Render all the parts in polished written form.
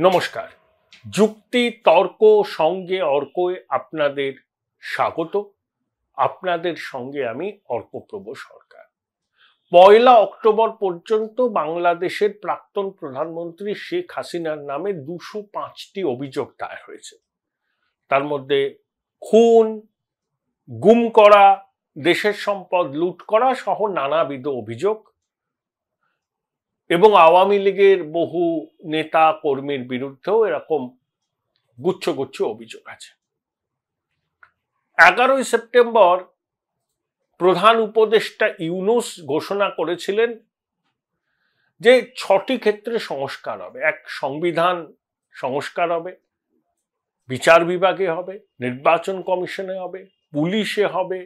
নমস্কার। যুক্তি তর্ক সঙ্গে অর্কয়ে আপনাদের স্বাগত। আপনাদের সঙ্গে আমি অর্কপ্রভ সরকার। 1 অক্টোবর পর্যন্ত বাংলাদেশের প্রাক্তন প্রধানমন্ত্রী শেখ হাসিনার নামে 205টি অভিযোগ দায়ের হয়েছে। তার মধ্যে খুন, গুম করা, দেশের সম্পদ লুট করা সহ নানাবিধ অভিযোগ এবং আওয়ামী লীগের বহু নেতা কর্মীর বিরুদ্ধেও এরকম গুচ্ছ গুচ্ছ অভিযোগ আছে। 11 সেপ্টেম্বর প্রধান উপদেষ্টা ইউনূস ঘোষণা করেছিলেন যে 6টি ক্ষেত্রে সংস্কার হবে। এক, সংবিধান সংস্কার হবে, বিচার বিভাগে হবে, নির্বাচন কমিশনে হবে, পুলিশে হবে,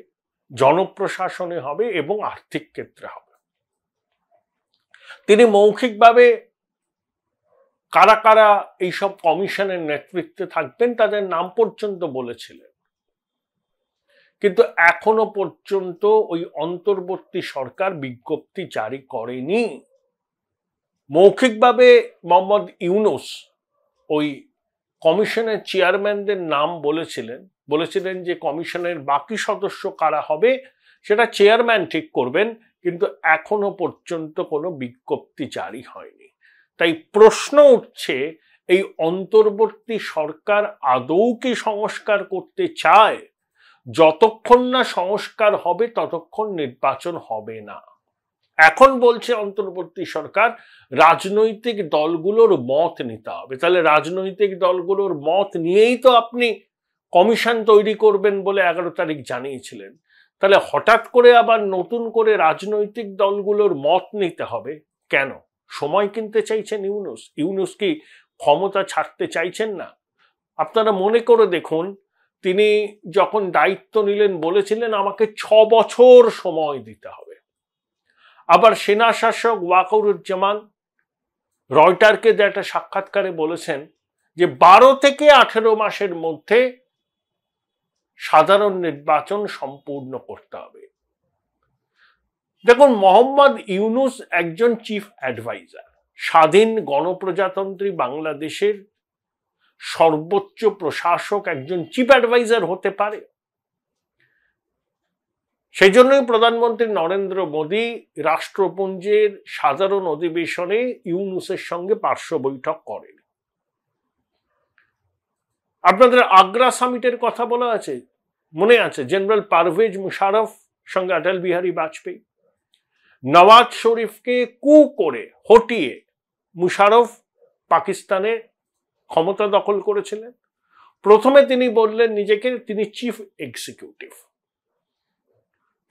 জনপ্রশাসনে হবে এবং আর্থিক ক্ষেত্রে হবে। তিনি মৌখিকভাবে কারা কারা এইসব কমিশনের নেতৃত্বে থাকবেন তাদের নাম পর্যন্ত বলেছিলেন, কিন্তু এখনো পর্যন্ত ওই অন্তর্বর্তী সরকার বিজ্ঞপ্তি জারি করেনি। মৌখিকভাবে মোহাম্মদ ইউনূস ওই কমিশনের চেয়ারম্যানদের নাম বলেছিলেন যে কমিশনের বাকি সদস্য কারা হবে সেটা চেয়ারম্যান ঠিক করবেন, কিন্তু এখনো পর্যন্ত কোনো বিজ্ঞপ্তি জারি হয়নি। তাই প্রশ্ন উঠছে, এই অন্তর্বর্তী সরকার আদৌ কি সংস্কার করতে চায়? যতক্ষণ না সংস্কার হবে ততক্ষণ নির্বাচন হবে না। এখন বলছে অন্তর্বর্তী সরকার রাজনৈতিক দলগুলোর মত নিতে হবে। তাহলে রাজনৈতিক দলগুলোর মত নিয়েই তো আপনি কমিশন তৈরি করবেন বলে 11 তারিখ জানিয়েছিলেন। তাহলে হঠাৎ করে আবার নতুন করে রাজনৈতিক দলগুলোর মত নিতে হবে কেন? সময় কিনতে চাইছেন ইউনূস? ইউনূস কি ক্ষমতা ছাড়তে চাইছেন না? আপনারা মনে করে দেখুন, তিনি যখন দায়িত্ব নিলেন বলেছিলেন আমাকে 6 বছর সময় দিতে হবে। আবার সেনা শাসক ওয়াকারুজ্জামান রয়টারকে একটা সাক্ষাৎকারে বলেছেন যে 12 থেকে 18 মাসের মধ্যে সাধারণ নির্বাচন সম্পূর্ণ করতে হবে। দেখুন, মোহাম্মদ ইউনূস একজন চিফ অ্যাডভাইজার, স্বাধীন গণপ্রজাতন্ত্রী বাংলাদেশের সর্বোচ্চ প্রশাসক একজন চিফ অ্যাডভাইজার হতে পারে। সেই জন্যই প্রধানমন্ত্রী নরেন্দ্র মোদী রাষ্ট্রপুঞ্জের সাধারণ অধিবেশনে ইউনূসের সঙ্গে পার্শ্ব বৈঠক করেন। আপনাদের আগ্রা সামিটের কথা বলা আছে, মনে আছে? জেনারেল পারভেজ মুশারফ সঙ্গে অটল বিহারী বাজপেয়ী, নওয়াজ শরীফকে কু করে হটিয়ে মুশারফ পাকিস্তানে ক্ষমতা দখল করেছিলেন। প্রথমে তিনি বললেন নিজেকে তিনি চিফ এক্সিকিউটিভ,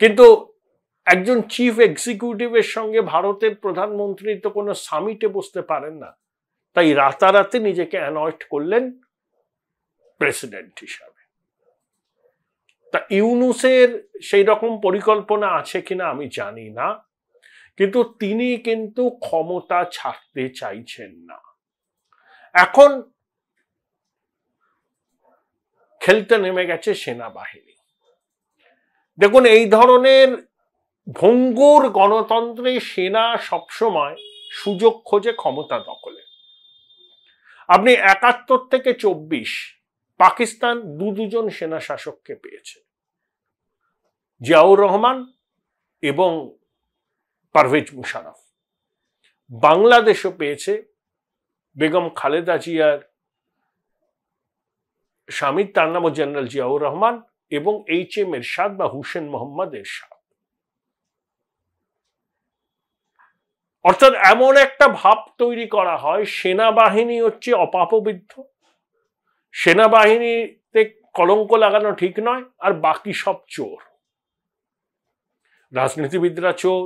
কিন্তু একজন চিফ এক্সিকিউটিভের সঙ্গে ভারতের প্রধানমন্ত্রী তো কোনো সামিটে বসতে পারেন না, তাই রাতারাতি নিজেকে অ্যানয়েন্ট করলেন প্রেসিডেন্ট হিসাবে। তা ইউনূসের সেই রকম পরিকল্পনা আছে কিনা আমি জানি না, কিন্তু তিনি কিন্তু ক্ষমতা ছাড়তে চাইছেন না। এখন খেলতে নেমে গেছে সেনাবাহিনী। দেখুন, এই ধরনের ভঙ্গুর গণতন্ত্রে সেনা সবসময় সুযোগ খোঁজে ক্ষমতা দখলে। আপনি 71 থেকে 24 পাকিস্তান দুজন সেনা শাসককে পেয়েছে, জিয়াউর রহমান এবং পারভেজ মুশারফ। বাংলাদেশও পেয়েছে বেগম খালেদা জিয়ার স্বামী, তার নাম জেনারেল জিয়াউর রহমান, এবং HM এরশাদ বা হুসেন মোহাম্মদ এরশাদ। অর্থাৎ এমন একটা ভাব তৈরি করা হয় সেনাবাহিনী হচ্ছে অপাপবিদ্ধ, সেনাবাহিনীতে কলঙ্ক লাগানো ঠিক নয়, আর বাকি সব চোর। রাজনীতিবিদরা চোর,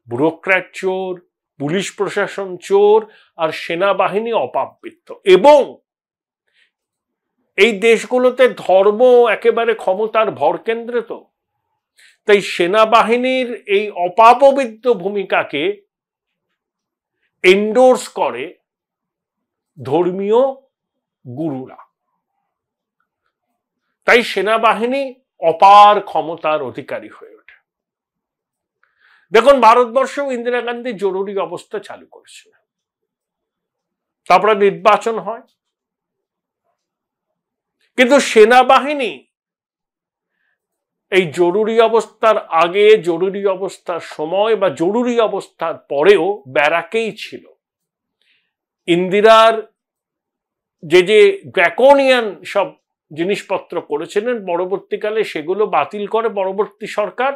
ব্যুরোক্র্যাট চোর, পুলিশ প্রশাসন চোর, আর সেনাবাহিনী অপাপবিদ্ধ। এবং এই দেশগুলোতে ধর্ম একেবারে ক্ষমতার ভরকেন্দ্রে, তো তাই সেনাবাহিনীর এই অপাপবিদ্ধ ভূমিকাকে এন্ডোর্স করে ধর্মীয় গুরুরা। তাই সেনাবাহিনী অপার ক্ষমতার অধিকারী হয়ে ওঠে। দেখুন, ভারতবর্ষেও ইন্দিরা গান্ধী জরুরি অবস্থা চালু করেছিলেন। তারপরে নির্বাচন হয়। কিন্তু সেনাবাহিনী এই জরুরি অবস্থার আগে, জরুরি অবস্থার সময় বা জরুরি অবস্থার পরেও ব্যারাকেই ছিল। ইন্দিরার যে যে ড্রাকোনিয়ান সব জিনিসপত্র করেছিলেন, পরবর্তীকালে সেগুলো বাতিল করে পরবর্তী সরকার।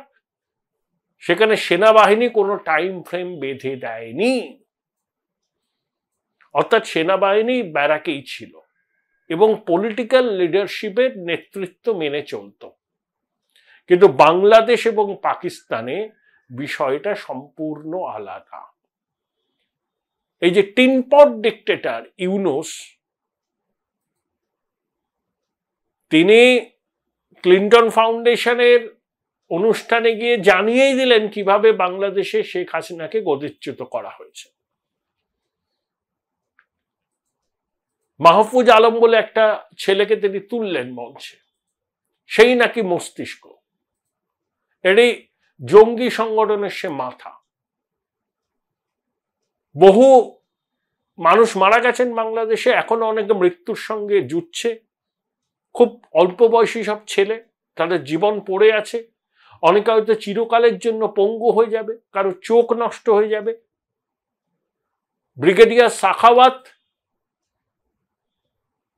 সেখানে সেনাবাহিনী কোনো টাইম ফ্রেম বেঁধে দেয়নি, অর্থাৎ সেনাবাহিনী ব্যারাকেই ছিল এবং পলিটিক্যাল লিডারশিপের নেতৃত্ব মেনে চলত। কিন্তু বাংলাদেশ এবং পাকিস্তানে বিষয়টা সম্পূর্ণ আলাদা। এই যে টিনপট ডিক্টেটর ইউনুস, তিনি ক্লিন্টন ফাউন্ডেশনের অনুষ্ঠানে গিয়ে জানিয়েই দিলেন কিভাবে বাংলাদেশে শেখ হাসিনাকে গদিচ্যুত করা হয়েছে। মাহফুজ আলম বলে একটা ছেলেকে তিনি তুললেন মঞ্চে, সেই নাকি মস্তিষ্ক, এরই জঙ্গি সংগঠনের সে মাথা। বহু মানুষ মারা গেছেন বাংলাদেশে, এখনো অনেকে মৃত্যুর সঙ্গে যুঝছে। খুব অল্প বয়সী সব ছেলে, তাদের জীবন পড়ে আছে। অনেকে হয়তো চিরকালের জন্য পঙ্গু হয়ে যাবে, কারো চোখ নষ্ট হয়ে যাবে। ব্রিগেডিয়ার সাখাওয়াত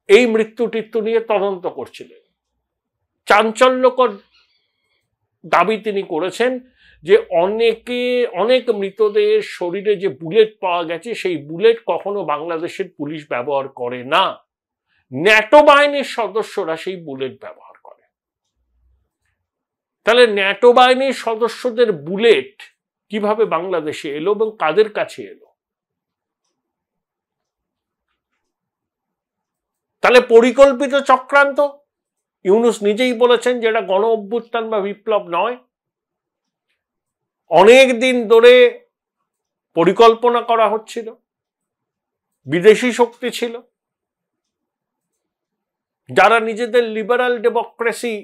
এই মৃত্যু নিয়ে তদন্ত করছিলেন। চাঞ্চল্যকর দাবি তিনি করেছেন যে অনেক মৃতদেহের শরীরে যে বুলেট পাওয়া গেছে, সেই বুলেট কখনো বাংলাদেশের পুলিশ ব্যবহার করে না, ন্যাটো বাহিনীর সদস্যরা সেই বুলেট ব্যবহার করে। তাহলে ন্যাটো বাহিনীর সদস্যদের বুলেট কিভাবে বাংলাদেশে এলো এবং কাদের কাছে এলো? তাহলে পরিকল্পিত চক্রান্ত। ইউনুস নিজেই বলেছেন যে এটা গণ অভ্যুত্থান বা বিপ্লব নয়, অনেক দিন ধরে পরিকল্পনা করা হচ্ছিল, বিদেশি শক্তি ছিল যারা নিজেদের লিবারাল ডেমোক্রেসি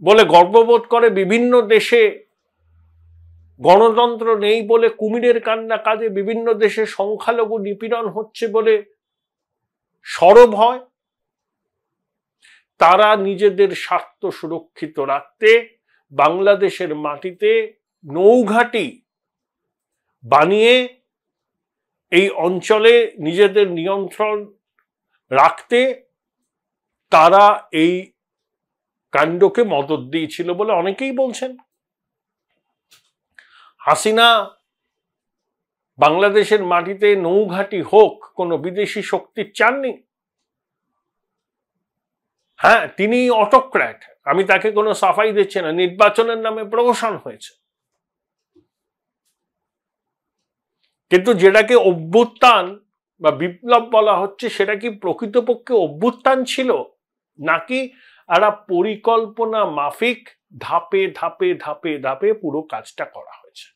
বলে গর্ববোধ করে, বিভিন্ন দেশে গণতন্ত্র নেই বলে কুমিরের কান্না কাঁদে, বিভিন্ন দেশে সংখ্যালঘু নিপীড়ন হচ্ছে বলে সরব হয়। তারা নিজেদের স্বার্থ সুরক্ষিত রাখতে বাংলাদেশের মাটিতে নৌঘাঁটি বানিয়ে এই অঞ্চলে নিজেদের নিয়ন্ত্রণ রাখতে তারা এই কাণ্ডকে মদত দিয়েছিল বলে অনেকেই বলছেন। হাসিনা বাংলাদেশের মাটিতে নৌঘাঁটি হোক কোনো বিদেশি শক্তির চাননি। হ্যাঁ, তিনি অটোক্র্যাট, আমি তাকে কোনো সাফাই দিচ্ছি না, নির্বাচনের নামে প্রহসন হয়েছে। কিন্তু যেটাকে অভ্যুত্থান বা বিপ্লব বলা হচ্ছে, সেটা কি প্রকৃতপক্ষে অভ্যুত্থান ছিল, নাকি একটা পরিকল্পনা মাফিক ধাপে ধাপে ধাপে ধাপে পুরো কাজটা করা হয়েছে?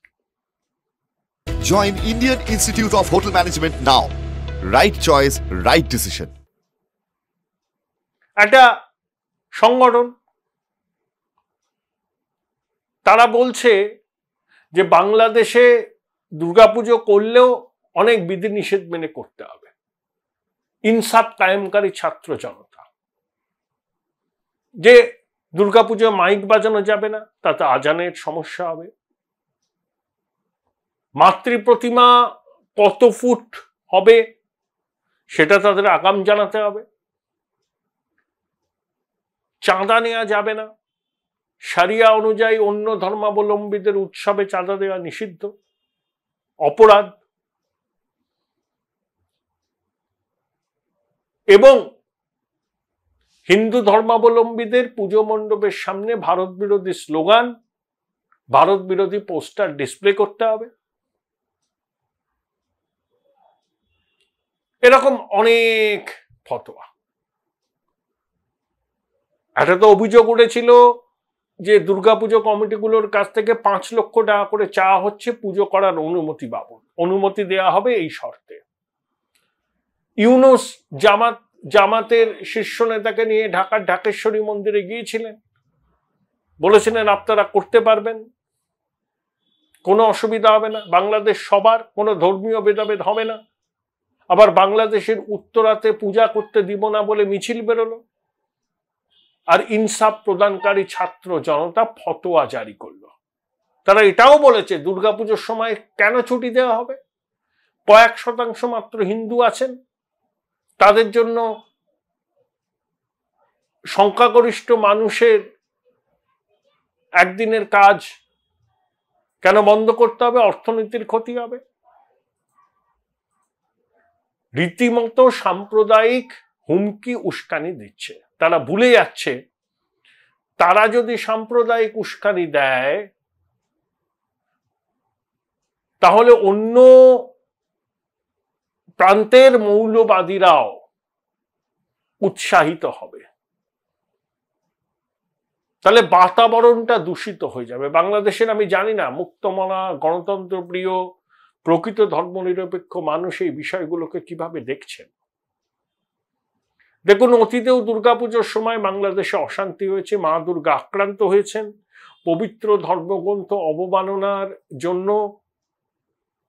Join Indian Institute of Hotel Management now. Right choice, right decision. একটা সংগঠন, তারা বলছে যে বাংলাদেশে দুর্গাপুজো করলেও অনেক বিধিনিষেধ মেনে করতে হবে। ইনসাফ কায়েমকারী ছাত্র জনতা, যে দুর্গাপুজো মাইক বাজানো যাবে না, তাতে আজানের সমস্যা হবে। মাতৃ প্রতিমা কত ফুট হবে সেটা তাদের আগাম জানাতে হবে। চাঁদা নেওয়া যাবে না, শরিয়া অনুযায়ী অন্য ধর্মাবলম্বীদের উৎসবে চাঁদা দেওয়া নিষিদ্ধ, অপরাধ। এবং হিন্দু ধর্মাবলম্বীদের পুজো মণ্ডপের সামনে ভারত বিরোধী স্লোগান, ভারত বিরোধী পোস্টার ডিসপ্লে করতে হবে। এরকম অনেক ফতোয়া। একটা তো অভিযোগ উঠেছিল যে দুর্গাপুজো কমিটিগুলোর কাছ থেকে 5 লক্ষ টাকা করে চাওয়া হচ্ছে পুজো করার অনুমতি বাবদ। অনুমতি দেয়া হবে এই শর্তে। ইউনুস জামাতের শীর্ষ নেতাকে নিয়ে ঢাকার ঢাকেশ্বরী মন্দিরে গিয়েছিলেন, বলেছিলেন আপনারা করতে পারবেন, কোনো অসুবিধা হবে না, বাংলাদেশ সবার, কোনো ধর্মীয় ভেদাভেদ হবে না। আবার বাংলাদেশের উত্তরাতে পূজা করতে দিব না বলে মিছিল বেরোলো, আর ইনসাফ প্রদানকারী ছাত্র জনতা ফতোয়া জারি করলো। তারা এটাও বলেছে দুর্গাপুজোর সময় কেন ছুটি দেওয়া হবে, কয়েক শতাংশ মাত্র হিন্দু আছেন, তাদের জন্য সংখ্যাগরিষ্ঠ মানুষের একদিনের কাজ কেন বন্ধ করতে হবে, অর্থনীতির ক্ষতি হবে। রীতিমতো সাম্প্রদায়িক হুমকি উস্কানি দিচ্ছে। তারা ভুলে যাচ্ছে তারা যদি সাম্প্রদায়িক উস্কানি দেয় তাহলে অন্য প্রান্তের মৌলবাদীরাও উৎসাহিত হবে, তাহলে বাতাবরণটা দূষিত হয়ে যাবে। বাংলাদেশের আমি জানি না মুক্তমনা গণতন্ত্রপ্রিয় প্রকৃত ধর্মনিরপেক্ষ মানুষ এই বিষয়গুলোকে কিভাবে দেখছেন। দেখুন, অতীতেও দুর্গাপুজোর সময় বাংলাদেশে অশান্তি হয়েছে, মা দুর্গা আক্রান্ত হয়েছেন, পবিত্র ধর্মগ্রন্থ অবমাননার জন্য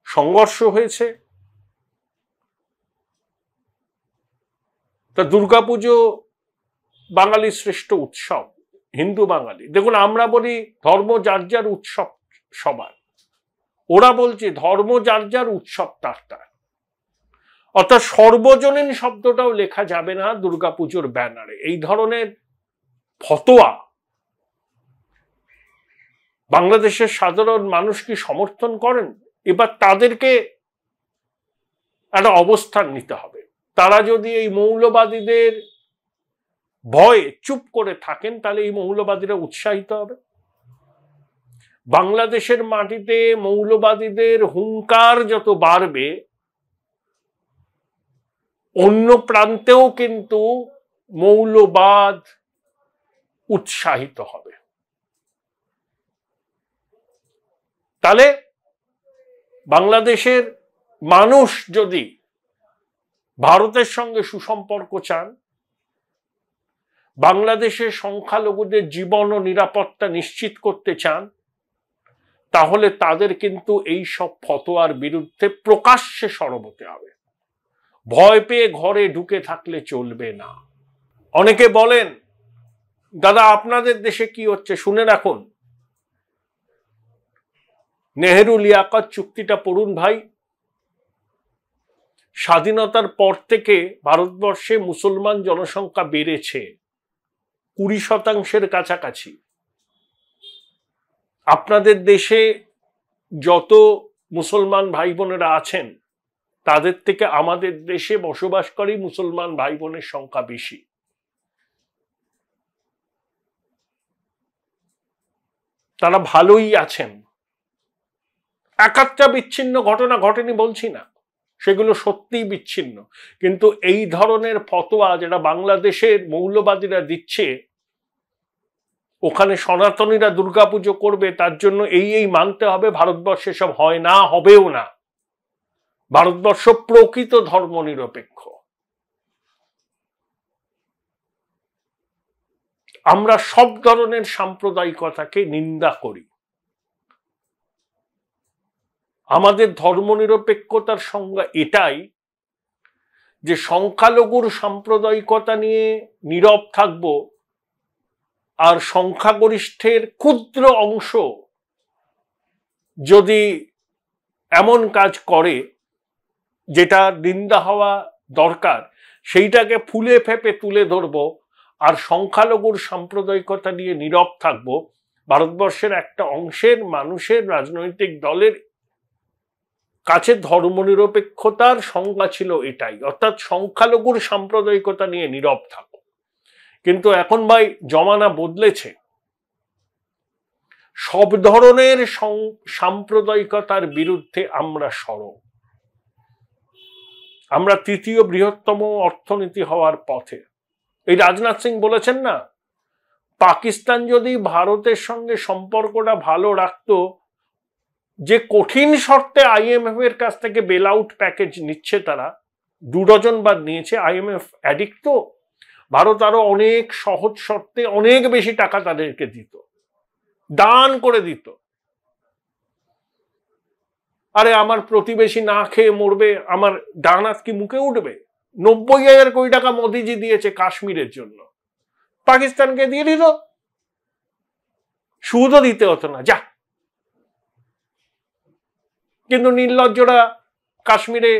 সংঘর্ষ হয়েছে। তা দুর্গাপুজো বাঙালির শ্রেষ্ঠ উৎসব, হিন্দু বাঙালি। দেখুন, আমরা বলি ধর্ম যার যার উৎসব সবার, ওরা বলছে ধর্ম যার যার উৎসব তার তার। অর্থাৎ সর্বজনীন শব্দটাও লেখা যাবে না দুর্গাপুজোর ব্যানারে। এই ধরনের ফতোয়া বাংলাদেশের সাধারণ মানুষ কি সমর্থন করেন? এবার তাদেরকে একটা অবস্থান নিতে হবে। তারা যদি এই মৌলবাদীদের ভয়ে চুপ করে থাকেন তাহলে এই মৌলবাদীরা উৎসাহিত হবে। বাংলাদেশের মাটিতে মৌলবাদীদের হুঙ্কার যত বাড়বে, অন্য প্রান্তেও কিন্তু মৌলবাদ উৎসাহিত হবে। তাহলে বাংলাদেশের মানুষ যদি ভারতের সঙ্গে সুসম্পর্ক চান, বাংলাদেশের সংখ্যালঘুদের জীবন ও নিরাপত্তা নিশ্চিত করতে চান, তাহলে তাদের কিন্তু এই সব ফতোয়ার বিরুদ্ধে প্রকাশ্যে সরব হতে হবে। ভয় পেয়ে ঘরে ঢুকে থাকলে চলবে না। অনেকে বলেন, দাদা আপনাদের দেশে কি হচ্ছে শুনে রাখুন। নেহেরু লিয়াকত চুক্তিটা পড়ুন ভাই। স্বাধীনতার পর থেকে ভারতবর্ষে মুসলমান জনসংখ্যা বেড়েছে 20% কাছাকাছি। আপনাদের দেশে যত মুসলমান ভাই বোনেরা আছেন তাদের থেকে আমাদের দেশে বসবাসকারী মুসলমান ভাই বোনের সংখ্যা বেশি। তারা ভালোই আছেন। একাত্তা বিচ্ছিন্ন ঘটনা ঘটেনি বলছি না, সেগুলো সত্যিই বিচ্ছিন্ন। কিন্তু এই ধরনের ফতোয়া যেটা বাংলাদেশের মৌলবাদীরা দিচ্ছে, ওখানে সনাতনীরা দুর্গাপুজো করবে, তার জন্য এই মানতে হবে ভারতবর্ষে সব হয় না, হবেও না। ভারতবর্ষ প্রকৃত ধর্মনিরপেক্ষ। আমরা সব ধরনের সাম্প্রদায়িকতাকে নিন্দা করি। আমাদের ধর্মনিরপেক্ষতার সংজ্ঞা এটাই যে সংখ্যালঘুর সাম্প্রদায়িকতা নিয়ে নীরব থাকব, আর সংখ্যাগরিষ্ঠের ক্ষুদ্র অংশ যদি এমন কাজ করে যেটা নিন্দা হওয়া দরকার, সেইটাকে ফুলে ফেপে তুলে ধরব, আর সংখ্যালঘুর সাম্প্রদায়িকতা নিয়ে নীরব থাকব। ভারতবর্ষের একটা অংশের মানুষের রাজনৈতিক দলের কাছে ধর্মনিরপেক্ষতার সংজ্ঞা ছিল এটাই, অর্থাৎ সংখ্যালঘুর সাম্প্রদায়িকতা নিয়ে নীরব থাকো। কিন্তু এখন ভাই জমানা বদলেছে। সব ধরনের সাম্প্রদায়িকতার বিরুদ্ধে আমরা সরব। আমরা তৃতীয় বৃহত্তম অর্থনীতি হওয়ার পথে। এই রাজনাথ সিং বলেছেন না, পাকিস্তান যদি ভারতের সঙ্গে সম্পর্কটা ভালো রাখতো, যে কঠিন শর্তে আইএমএফ এর কাছ থেকে বেল আউট প্যাকেজ নিচ্ছে, তারা 2 ডজন বার নিয়েছে। আইএমএফ অ্যাডিক্ট তো, ভারত আরো অনেক সহজ শর্তে অনেক বেশি টাকা তাদেরকে দিত, দান করে দিত। আরে আমার প্রতিবেশী না খেয়ে মরবে, আমার ডান হাত কি মুখে উঠবে? 90,000 কোটি টাকা মোদিজি দিয়েছে কাশ্মীরের জন্য, পাকিস্তানকে দিয়ে দিল, সুদও দিতে হতো না, যা। কিন্তু নির্লজ্জরা কাশ্মীরে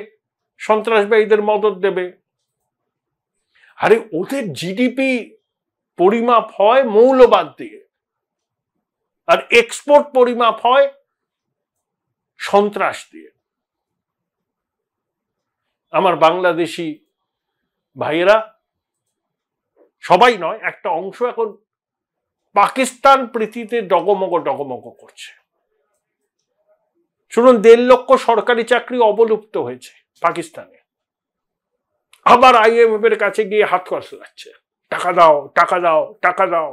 সন্ত্রাসবাদীদের মদত দেবে। আরে ওদের জিডিপি পরিমাপ হয় মৌলবাদ দিয়ে, আর এক্সপোর্ট পরিমাপ হয় সন্ত্রাস দিয়ে। আমার বাংলাদেশি ভাইয়েরা, সবাই নয়, একটা অংশ এখন পাকিস্তান প্রীতিতে ডগমগ করছে। শুনুন, 1.5 লক্ষ সরকারি চাকরি অবলুপ্ত হয়েছে পাকিস্তানে, আবার IMF এর কাছে গিয়ে হাত কসলাচ্ছে, টাকা দাও, টাকা দাও, টাকা দাও।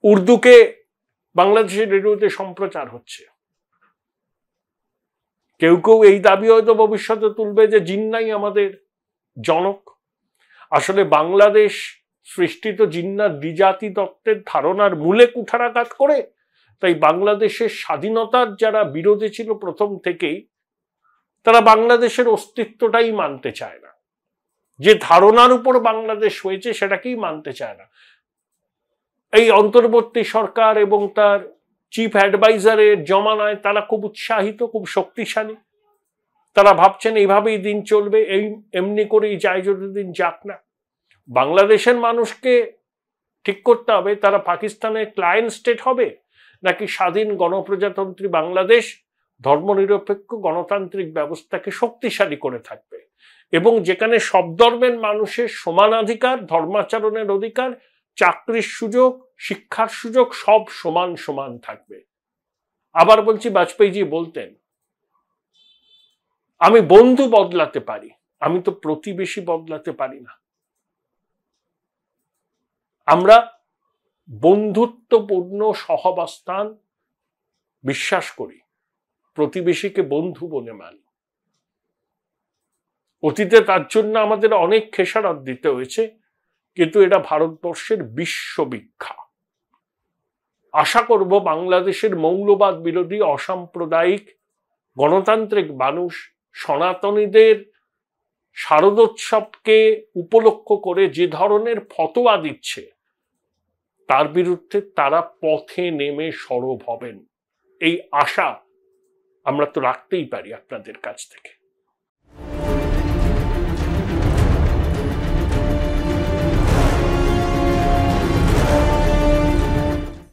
উর্দুকে বাংলাদেশের রেডিওতে সম্প্রচার হচ্ছে। কেউ কেউ এই দাবি হয়তো ভবিষ্যতে তুলবে যে জিন্নাই আমাদের জনক। আসলে বাংলাদেশ সৃষ্টিত জিন্নার দ্বিজাতি তত্ত্বের ধারণার মূলে কুঠারাঘাত করে। তাই বাংলাদেশের স্বাধীনতার যারা বিরোধী ছিল প্রথম থেকেই, তারা বাংলাদেশের অস্তিত্বটাই মানতে চায় না। যে ধারণার উপর বাংলাদেশ হয়েছে সেটাকেই মানতে চায় না। এই অন্তর্বর্তী সরকার এবং তার চিফ অ্যাডভাইজারের জমানায় তারা খুব উৎসাহিত, খুব শক্তিশালী। তারা ভাবছেন এইভাবেই দিন চলবে, এমনি করেই যায়, যতদিন যাক না। বাংলাদেশের মানুষকে ঠিক করতে হবে তারা পাকিস্তানের ক্লায়েন্ট স্টেট হবে নাকি স্বাধীন গণপ্রজাতন্ত্রী বাংলাদেশ ধর্মনিরপেক্ষ গণতান্ত্রিক ব্যবস্থাকে শক্তিশালী করে থাকবে, এবং যেখানে সব ধর্মের মানুষের সমানাধিকার, ধর্মাচরণের অধিকার, চাকরির সুযোগ, শিক্ষার সুযোগ সব সমান সমান থাকবে। আবার বলছি, বাজপেয়ীজি বলতেন, আমি বন্ধু বদলাতে পারি, আমি তো প্রতিবেশী বদলাতে পারি না। আমরা বন্ধুত্বপূর্ণ সহাবস্থান বিশ্বাস করি, প্রতিবেশীকে বন্ধু বলে মানি। অতীতে তার জন্য আমাদের অনেক খেসারত দিতে হয়েছে, কিন্তু এটা ভারতবর্ষের বিশ্ববিখ্যাত। আশা করব বাংলাদেশের মৌলবাদ বিরোধী, অসাম্প্রদায়িক, গণতান্ত্রিক মানুষ সনাতনীদের শারদোৎসবকে উপলক্ষ করে যে ধরনের ফতোয়া দিচ্ছে তার বিরুদ্ধে তারা পথে নেমে সরব হবেন। এই আশা আমরা তো রাখতেই পারি আপনাদের কাছ থেকে।